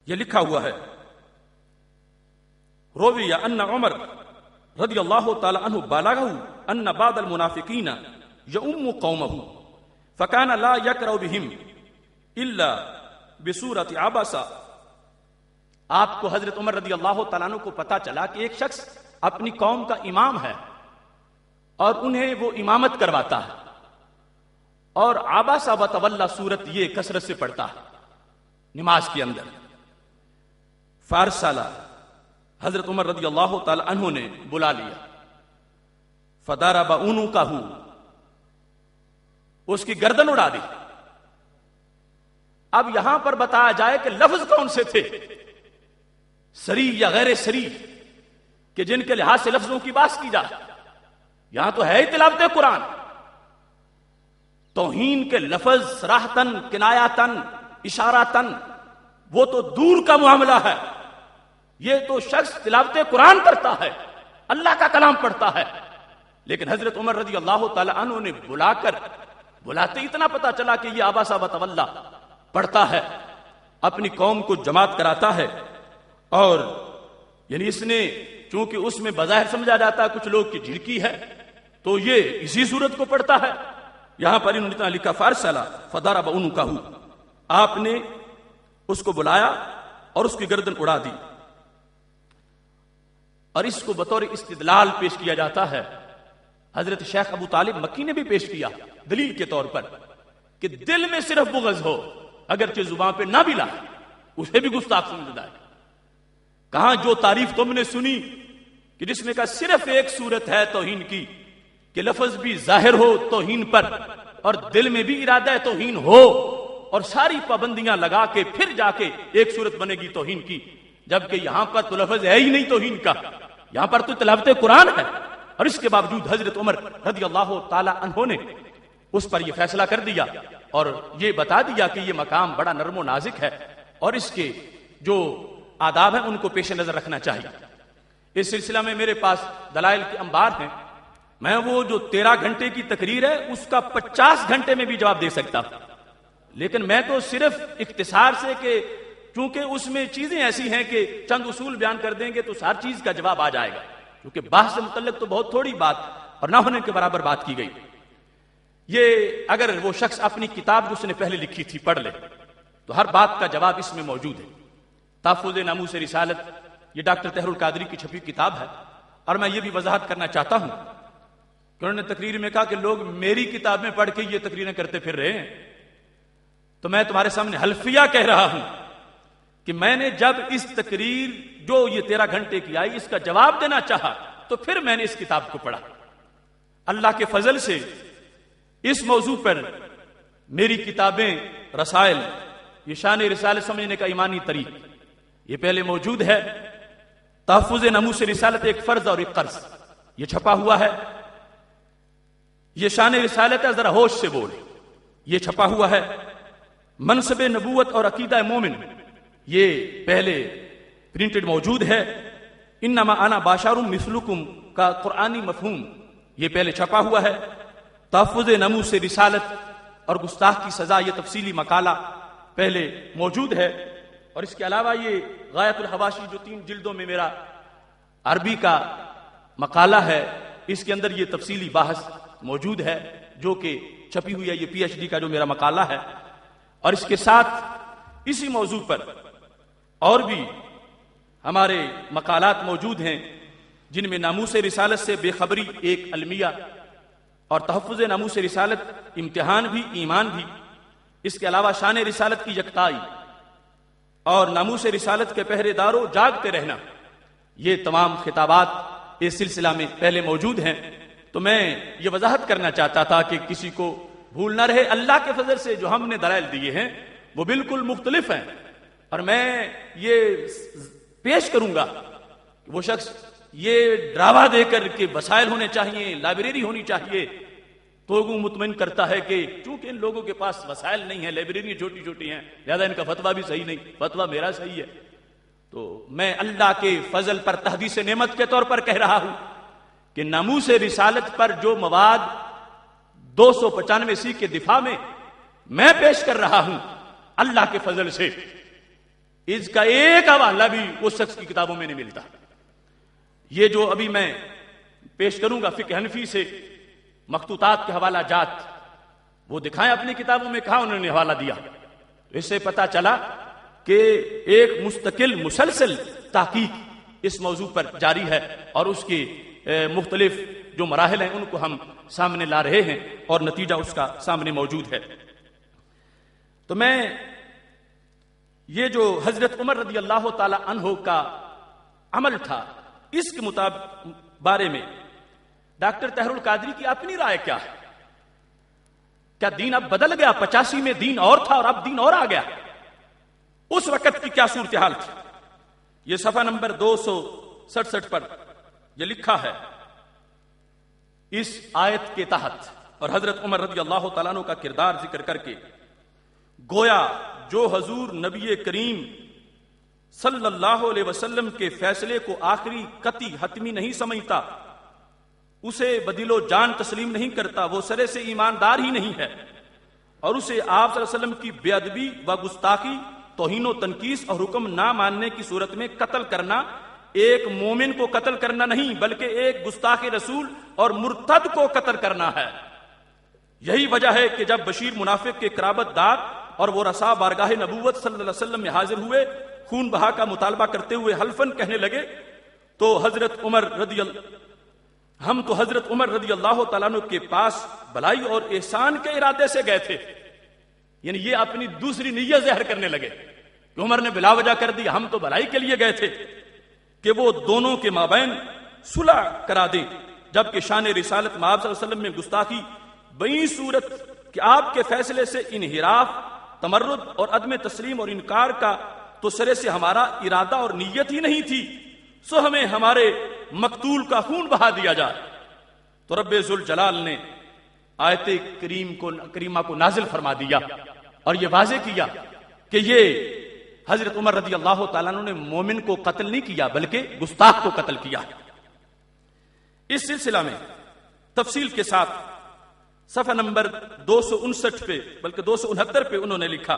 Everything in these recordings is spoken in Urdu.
یہ لکھا ہوا ہے روی ان عمر رضی اللہ تعالی عنہ بالغہ ان بعض المنافقین یؤم قومہ فکان لا یقرأ بہم الا بسورۃ عبسہ. آپ کو حضرت عمر رضی اللہ تعالیٰ عنہ کو پتا چلا کہ ایک شخص اپنی قوم کا امام ہے اور انہیں وہ امامت کرواتا ہے اور عبسہ وتولی سورت یہ کثرت سے پڑھتا ہے نماز کے اندر. فارسلہ حضرت عمر رضی اللہ تعالی عنہ نے بلا لیا. فضرب عنقہ اس کی گردن اڑا دی. اب یہاں پر بتایا جائے کہ لفظ کون سے تھے, سری یا غیر سری, کہ جن کے لحاظ سے لفظوں کی بات کی جائے. یہاں تو ہے ہی تلاوت قرآن. توہین کے لفظ صراحتن کنایاتن اشاراتن وہ تو دور کا معاملہ ہے. یہ تو شخص تلاوت قرآن کرتا ہے, اللہ کا کلام پڑھتا ہے. لیکن حضرت عمر رضی اللہ تعالی عنہ نے بلاتے اتنا پتا چلا کہ یہ عبسہ وتولی پڑھتا ہے, اپنی قوم کو جماعت کراتا ہے. اور یعنی اس نے چونکہ اس میں بظاہر سمجھا جاتا ہے کچھ لوگ کی جھڑکی ہے, تو یہ اسی صورت کو پڑھتا ہے. یہاں پر انہوں نے لکھا فارسلہ فضرب عنقہ, آپ نے اس کو بلایا اور اس کی گردن اڑا دی. اور اس کو بطور استدلال پیش کیا جاتا ہے. حضرت شیخ ابو طالب مکی نے بھی پیش کیا دلیل کے طور پر کہ دل میں صرف بغض ہو, اگرچہ زبان پہ نہ بھی لائے, اسے بھی گستاخ سمجھتا ہے. کہاں جو تعریف تم نے سنی کہ جس نے کہا صرف ایک صورت ہے توہین کی, کہ لفظ بھی ظاہر ہو توہین پر اور دل میں بھی ارادہ ہے توہین ہو, اور ساری پابندیاں لگا کے پھر جا کے ایک صورت بنے گی توہین کی. جبکہ یہاں پر تو لفظ ہے ہی نہیں توہین کا, یہاں پر تو تلاوت قرآن ہے. اور اس کے باوجود حضرت عمر رضی اللہ تعالی عنہ نے اس پر یہ فیصلہ کر دیا اور یہ بتا دیا کہ یہ مقام بڑا نرم و نازک ہے اور اس کے جو آداب ہیں ان کو پیش نظر رکھنا چاہیے. اس سلسلہ میں میرے پاس دلائل کے انبار ہیں. میں وہ جو 13 گھنٹے کی تقریر ہے اس کا 50 گھنٹے میں بھی جواب دے سکتا, لیکن میں تو صرف اختصار سے کہ چونکہ اس میں چیزیں ایسی ہیں کہ چند اصول بیان کر دیں گے تو ہر چیز کا جواب آ جائے گا, کیونکہ بحث سے متعلق تو بہت تھوڑی بات اور نہ ہونے کے برابر بات کی گئی. یہ اگر وہ شخص اپنی کتاب جو اس نے پہلے لکھی تھی پڑھ لے تو ہر بات کا جواب اس میں موجود ہے. تحفظ ناموس رسالت یہ ڈاکٹر طاہر القادری کی چھپی کتاب ہے. اور میں یہ بھی وضاحت کرنا چاہتا ہوں کہ انہوں نے تقریر میں کہا کہ لوگ میری کتابیں پڑھ کے یہ تقریریں کرتے پھر رہے ہیں, تو میں تمہارے سامنے حلفیہ کہہ رہا ہوں کہ میں نے جب اس تقریر جو یہ 13 گھنٹے کی آئی اس کا جواب دینا چاہا تو پھر میں نے اس کتاب کو پڑھا. اللہ کے فضل سے اس موضوع پر میری کتابیں رسائل یہ شان رسالت سمجھنے کا ایمانی طریق یہ پہلے موجود ہے. تحفظ ناموس رسالت ایک فرض اور ایک قرض یہ چھپا ہوا ہے. یہ شان رسالت ہے ذرا ہوش سے بول یہ چھپا ہوا ہے. منصب نبوت اور عقیدہ مومن یہ پہلے پرنٹڈ موجود ہے. انما انا باشر مثلکم کا قرآنی مفہوم یہ پہلے چھپا ہوا ہے. تحفظ ناموس رسالت اور گستاخ کی سزا یہ تفصیلی مقالہ پہلے موجود ہے. اور اس کے علاوہ یہ غایت الحواشی جو 3 جلدوں میں میرا عربی کا مقالہ ہے اس کے اندر یہ تفصیلی بحث موجود ہے جو کہ چھپی ہوئی ہے. یہ پی ایچ ڈی کا جو میرا مقالہ ہے. اور اس کے ساتھ اسی موضوع پر اور بھی ہمارے مقالات موجود ہیں جن میں ناموس رسالت سے بے خبری ایک المیہ اور تحفظ ناموس رسالت امتحان بھی ایمان بھی. اس کے علاوہ شان رسالت کی یکتائی اور ناموس رسالت کے پہرے داروں جاگتے رہنا یہ تمام خطابات اس سلسلہ میں پہلے موجود ہیں. تو میں یہ وضاحت کرنا چاہتا تھا کہ کسی کو بھول نہ رہے. اللہ کے فضل سے جو ہم نے دلائل دیے ہیں وہ بالکل مختلف ہیں اور میں یہ پیش کروں گا کہ وہ شخص یہ ڈراوا دے کر کے وسائل ہونے چاہیے لائبریری ہونی چاہیے تو وہ مطمئن کرتا ہے کہ چونکہ ان لوگوں کے پاس وسائل نہیں ہیں لائبریری چھوٹی چھوٹی ہیں لہذا ان کا فتویٰ بھی صحیح نہیں فتویٰ میرا صحیح ہے. تو میں اللہ کے فضل پر تحدیث نعمت کے طور پر کہہ رہا ہوں کہ ناموس رسالت پر جو مواد 295 کے دفاع میں پیش کر رہا ہوں اللہ کے فضل سے اس کا ایک حوالہ بھی اس شخص کی کتابوں میں نہیں ملتا. یہ جو ابھی میں پیش کروں گا فقہ حنفی سے مخطوطات کے حوالہ جات، وہ دکھائیں اپنی کتابوں میں کہاں انہوں نے حوالہ دیا. اس سے پتا چلا کہ ایک مستقل مسلسل تحقیق اس موضوع پر جاری ہے، اور اس کی مختلف جو مراحل ہیں ان کو ہم سامنے لا رہے ہیں، اور نتیجہ اس کا سامنے موجود ہے. تو میں یہ جو حضرت عمر رضی اللہ تعالی عنہ کا عمل تھا، اس کے مطابق بارے میں ڈاکٹر طاہر القادری کی اپنی رائے کیا ہے؟ کیا دین اب بدل گیا؟ 85 میں دین اور تھا اور اب دین اور آ گیا. اس وقت کی کیا صورتحال تھی؟ یہ صفحہ نمبر 267 پر یہ لکھا ہے اس آیت کے تحت، اور حضرت عمر رضی اللہ تعالیٰ عنہ کا کردار ذکر کر کے، گویا جو حضور نبی کریم صلی اللہ علیہ وسلم کے فیصلے کو آخری قطعی حتمی نہیں سمجھتا، اسے بدل و جان تسلیم نہیں کرتا، وہ سرے سے ایماندار ہی نہیں ہے، اور اسے آپ صلی اللہ علیہ وسلم کی بے ادبی و گستاخی، توہین و تنقیص اور حکم نہ ماننے کی صورت میں قتل کرنا ایک مومن کو قتل کرنا نہیں بلکہ ایک گستاخ رسول اور مرتد کو قتل کرنا ہے. یہی وجہ ہے کہ جب بشیر منافق کے قرابت دار اور وہ رسا بارگاہ نبوت صلی اللہ علیہ وسلم میں حاضر ہوئے، خون بہا کا مطالبہ کرتے ہوئے حلفاً کہنے لگے، تو حضرت عمر رضی اللہ تعالیٰ عنہ کے پاس بھلائی اور احسان کے ارادے سے گئے تھے. یعنی یہ اپنی دوسری نیت ظاہر کرنے لگے کہ عمر نے بلا وجہ کر دی، ہم تو بھلائی کے لیے گئے تھے کہ وہ دونوں کے مابین صلح کرا دیں، جبکہ شان رسالت میں آپ صلی اللہ علیہ وسلم میں گستاخی بئی صورت کہ آپ کے فیصلے سے انحراف، تمرد اور عدم تسلیم اور انکار کا تو سرے سے ہمارا ارادہ اور نیت ہی نہیں تھی، سو ہمیں ہمارے مقتول کا خون بہا دیا جائے. تو رب ذوالجلال نے آیت کریمہ کو نازل فرما دیا اور یہ واضح کیا کہ یہ حضرت عمر رضی اللہ تعالیٰ عنہ نے مومن کو قتل نہیں کیا بلکہ گستاخ کو قتل کیا. اس سلسلہ میں تفصیل کے ساتھ صفحہ نمبر 259 پہ بلکہ 269 پہ انہوں نے لکھا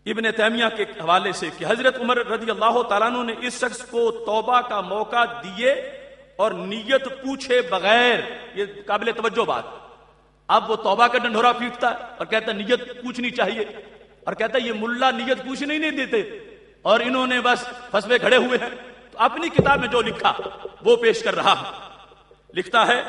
ابن تیمیہ کے حوالے سے کہ حضرت عمر رضی اللہ تعالیٰ عنہ نے اس شخص کو توبہ کا موقع دیے اور نیت پوچھے بغیر، یہ قابل توجہ بات، اب وہ توبہ کا ڈنڈورا پیٹتا ہے اور کہتا ہے نیت پوچھنی چاہیے، اور کہتا ہے یہ ملا نیت پوچھنے ہی نہیں دیتے اور انہوں نے بس فسوے کھڑے ہوئے ہیں. تو اپنی کتاب میں جو لکھا وہ پیش کر رہا ہے. لکھتا ہے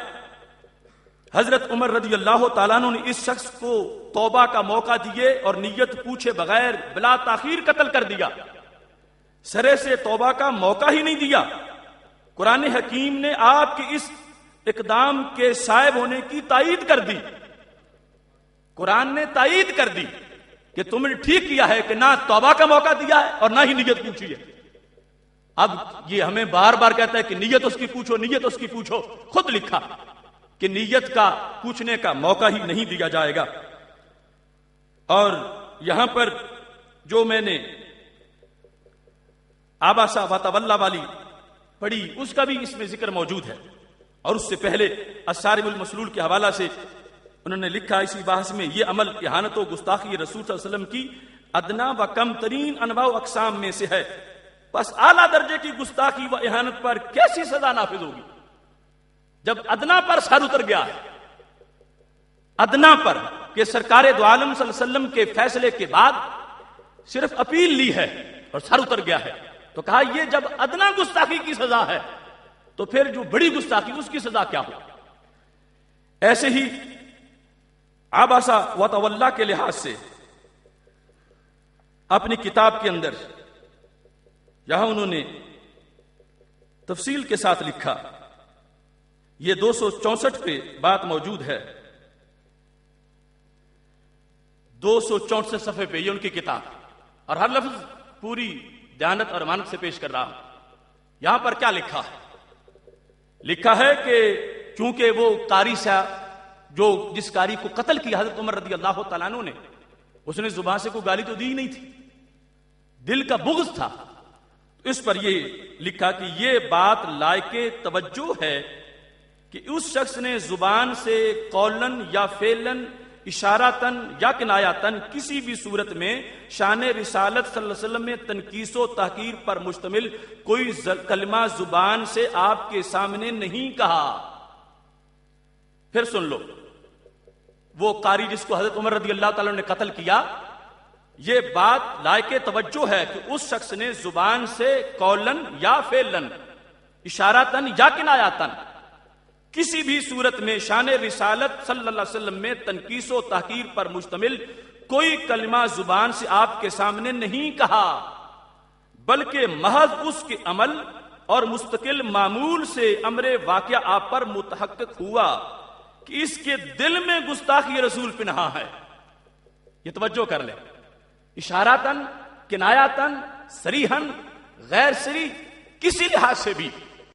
حضرت عمر رضی اللہ تعالیٰ عنہ نے اس شخص کو توبہ کا موقع دیے اور نیت پوچھے بغیر بلا تاخیر قتل کر دیا، سرے سے توبہ کا موقع ہی نہیں دیا. قرآن حکیم نے آپ کے اس اقدام کے صائب ہونے کی تائید کر دی. قرآن نے تائید کر دی کہ تم نے ٹھیک کیا ہے کہ نہ توبہ کا موقع دیا ہے اور نہ ہی نیت پوچھی ہے. اب یہ ہمیں بار بار کہتا ہے کہ نیت اس کی پوچھو، نیت اس کی پوچھو. خود لکھا کہ نیت کا پوچھنے کا موقع ہی نہیں دیا جائے گا. اور یہاں پر جو میں نے آباسا وتولا والی پڑھی اس کا بھی اس میں ذکر موجود ہے، اور اس سے پہلے الصارم المسلول کے حوالہ سے انہوں نے لکھا اسی بحث میں، یہ عمل اہانت و گستاخی رسول صلی اللہ علیہ وسلم کی ادنا و کم ترین انواع و اقسام میں سے ہے، بس اعلیٰ درجے کی گستاخی و اہانت پر کیسی سزا نافذ ہوگی جب ادنا پر سر اتر گیا ہے. ادنا پر کہ سرکار دو عالم صلی اللہ علیہ وسلم کے فیصلے کے بعد صرف اپیل لی ہے اور سر اتر گیا ہے، تو کہا یہ جب ادنا گستاخی کی سزا ہے تو پھر جو بڑی گستاخی اس کی سزا کیا ہو. ایسے ہی آباسا وتولا کے لحاظ سے اپنی کتاب کے اندر یہاں انہوں نے تفصیل کے ساتھ لکھا، یہ 264 پہ بات موجود ہے، 264 صفحے پہ یہ ان کی کتاب، اور ہر لفظ پوری دیانت اور امانت سے پیش کر رہا ہوں. یہاں پر کیا لکھا ہے؟ لکھا ہے کہ چونکہ وہ قاری سے جو جس قاری کو قتل کیا حضرت عمر رضی اللہ تعالیٰ عنہ نے، اس نے زبان سے کوئی گالی تو دی نہیں تھی، دل کا بغض تھا. اس پر یہ لکھا کہ یہ بات لائق توجہ ہے کہ اس شخص نے زبان سے قولن یا فعلن اشاراتن یا کنایاتن کسی بھی صورت میں شان رسالت صلی اللہ علیہ وسلم میں تنقیص و تحقیر پر مشتمل کوئی کلمہ زبان سے آپ کے سامنے نہیں کہا. پھر سن لو، وہ قاری جس کو حضرت عمر رضی اللہ تعالیٰ نے قتل کیا، یہ بات لائق توجہ ہے کہ اس شخص نے زبان سے قولن یا فعلن، اشاراتن یا کنایاتن کسی بھی صورت میں شان رسالت صلی اللہ علیہ وسلم میں تنقیص و تحقیر پر مشتمل کوئی کلمہ زبان سے آپ کے سامنے نہیں کہا، بلکہ محض اس کے عمل اور مستقل معمول سے امر واقعہ آپ پر متحقق ہوا کہ اس کے دل میں گستاخی رسول پنہا ہے. یہ توجہ کر لیں، اشاراتن، کنایاتن، صریحن، غیر صریح، کسی لحاظ سے بھی